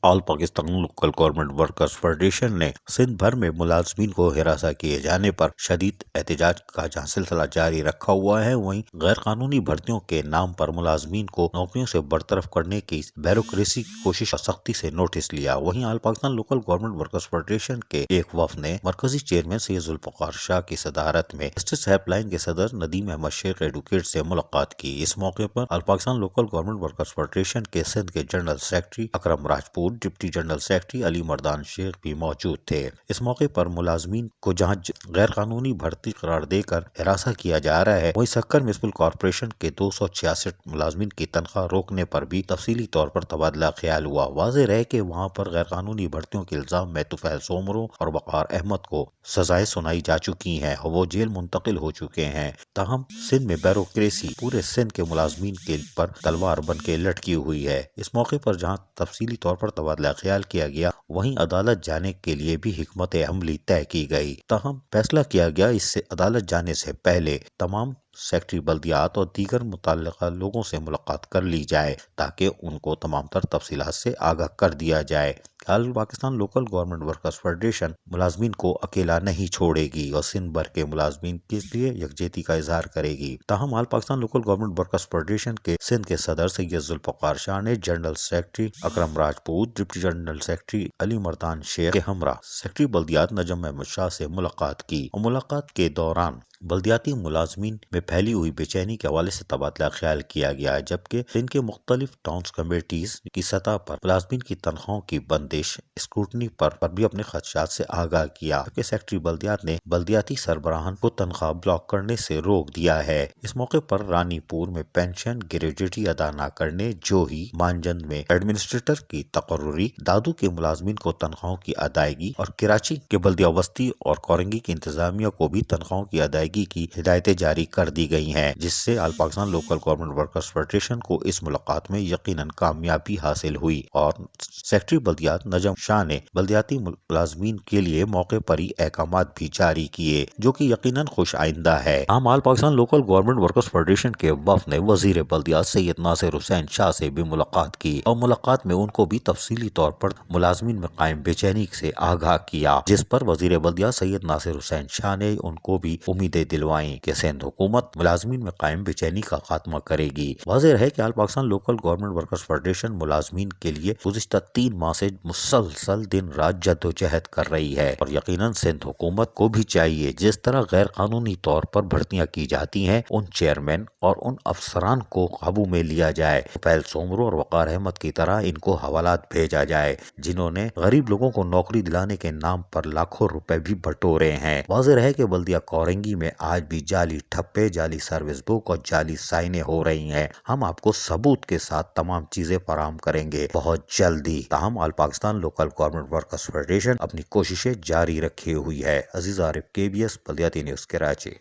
آل Pakistan local government workers federation نے سندھ بھر میں ملازمین کو ہراساں کیے جانے پر شدید احتجاج کا جہاں سلسلہ جاری رکھا ہوا ہے، وہیں غیر قانونی بھرتیوں کے نام پر ملازمین کو نوکریوں سے برطرف کرنے کی بیوروکریسی کی کوشش کا سختی سے نوٹس لیا۔ وہیں all Pakistan local government workers federation کے ایک وفد نے مرکزی چیئرمین سید ذوالفقار شاہ کی صدارت میں جسٹس ہیلپ لائن کے صدر ندیم احمد شیخ ایڈوکیٹ سے ملاقات کی۔ اس موقع پر all Pakistan local government workers federation کے سندھ کے general secretary Akram Rajput, deputy general secretary Ali Mardan Shaikh بھی موجود تھے۔ اس موقع پر ملازمین کو جہاں غیر قانونی بھرتی قرار دے کر ہراساں کیا جا رہا ہے، وہیں سکر میونسپل کارپوریشن کے 266 ملازمین کی تنخواہ روکنے پر بھی تفصیلی طور پر تبادلہ خیال ہوا۔ واضح رہے کہ وہاں پر غیر قانونی بھرتیوں کے الزام میں طفیل سومرو اور وقار احمد کو سزائیں سنائی جا چکی ہیں اور وہ جیل منتقل ہو چکے ہیں، تاہم سندھ میں بیوروکریسی پورے سندھ کے ملازمین کے پر تلوار بن کے لٹکی ہوئی ہے۔ اس موقع پر جہاں تفصیلی طور پر تبادلہ خیال کیا گیا، وہیں عدالت جانے کے لیے بھی حکمت عملی طے کی گئی، تاہم فیصلہ کیا گیا اس سے عدالت جانے سے پہلے تمام سیکٹری بلدیات اور دیگر متعلقہ لوگوں سے ملاقات کر لی جائے تاکہ ان کو تمام تر تفصیلات سے آگاہ کر دیا جائے۔ All Pakistan local government workers federation ملازمین کو اکیلا نہیں چھوڑے گی اور سندھ بھر کے ملازمین کے لیے یکجہتی کا اظہار کرے گی، تاہم all Pakistan local government workers federation کے سندھ کے صدر سید ذوالفقار شاہ نے general secretary Akram Rajput, deputy general secretary Ali Mardan Shaikh کے ہمراہ سیکرٹری بلدیات نجم احمد شاہ سے ملاقات کی اور ملاقات کے دوران بلدیاتی ملازمین میں پھیلی ہوئی بے چینی کے حوالے سے تبادلہ خیال کیا گیا، جبکہ سندھ کے مختلف ٹاؤنز کمیٹیز کی سطح پر ملازمین کی تنخواہوں کی بندش اسکروٹنی پر بھی اپنے خدشات سے آگاہ کیا، جبکہ سیکرٹری بلدیات نے بلدیاتی سربراہان کو تنخواہ بلاک کرنے سے روک دیا ہے۔ اس موقع پر رانی پور میں پینشن گریجویٹی ادا نہ کرنے، جوہی مانجند میں ایڈمنسٹریٹر کی تقرری، دادو کے ملازمین کو تنخواہوں کی ادائیگی اور کراچی کے بلدیہ وسطی اور کورنگی کی انتظامیہ کو بھی تنخواہوں کی ادائیگی کی ہدایتیں جاری کر دی گئی ہیں، جس سے all Pakistan local government workers federation کو اس ملاقات میں یقیناً کامیابی حاصل ہوئی اور سیکرٹری بلدیات نجم شاہ نے بلدیاتی ملازمین کے لیے موقع پر ہی احکامات بھی جاری کیے، جو کہ یقیناً خوش آئندہ ہے۔ ہم all Pakistan local government workers federation کے وفد نے وزیر بلدیات سید ناصر حسین شاہ سے بھی ملاقات کی اور ملاقات میں ان کو بھی تفصیلی طور پر ملازمین میں قائم بے چینی سے آگاہ کیا، جس پر وزیر بلدیات سید ناصر حسین شاہ نے ان کو بھی امیدیں دلوائیں کہ سندھ حکومت ملازمین میں قائم بے چینی کا خاتمہ کرے گی۔ واضح رہے کہ all Pakistan local government workers federation ملازمین کے لیے گزشتہ 3 ماہ سے مسلسل دن رات جدوجہد کر رہی ہے اور یقیناً سندھ حکومت کو بھی چاہیے جس طرح غیر قانونی طور پر بھرتیاں کی جاتی ہیں، ان چیئرمین اور ان افسران کو قابو میں لیا جائے، طفیل سومرو اور وقار احمد کی طرح ان کو حوالات بھیجا جائے جنہوں نے غریب لوگوں کو نوکری دلانے کے نام پر لاکھوں روپے بھی بٹورے ہیں۔ واضح رہے کہ بلدیہ کورنگی میں آج بھی جعلی ٹھپے، جعلی سروس بک اور جعلی سائنیں ہو رہی ہیں۔ ہم آپ کو ثبوت کے ساتھ تمام چیزیں فراہم کریں گے بہت جلدی، تاہم all Pakistan local government workers federation اپنی کوششیں جاری رکھے ہوئی ہے۔ عزیز عارف، KBS بلدیاتی نیوز، کراچی۔